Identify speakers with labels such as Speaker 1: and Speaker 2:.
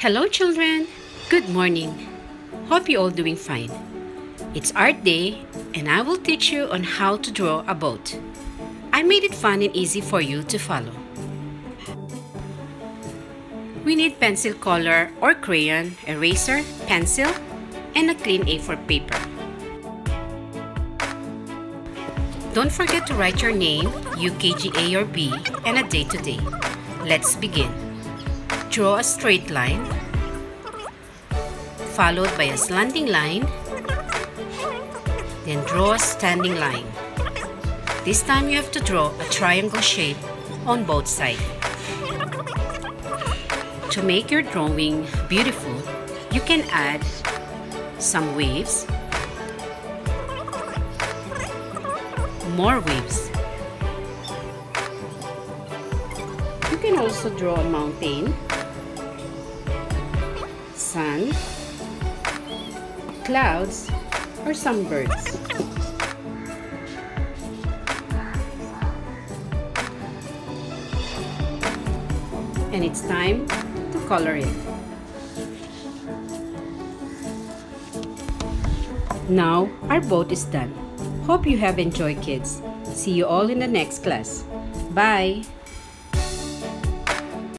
Speaker 1: Hello children! Good morning! Hope you're all doing fine. It's art day and I will teach you on how to draw a boat. I made it fun and easy for you to follow. We need pencil color or crayon, eraser, pencil, and a clean A4 paper. Don't forget to write your name, UKG A or B, and a day today. Let's begin. Draw a straight line, followed by a slanting line, then draw a standing line. This time you have to draw a triangle shape on both sides. To make your drawing beautiful, you can add some waves, more waves. You can also draw a mountain, sun, clouds, or some birds. And it's time to color it. Now, our boat is done. Hope you have enjoyed, kids. See you all in the next class. Bye!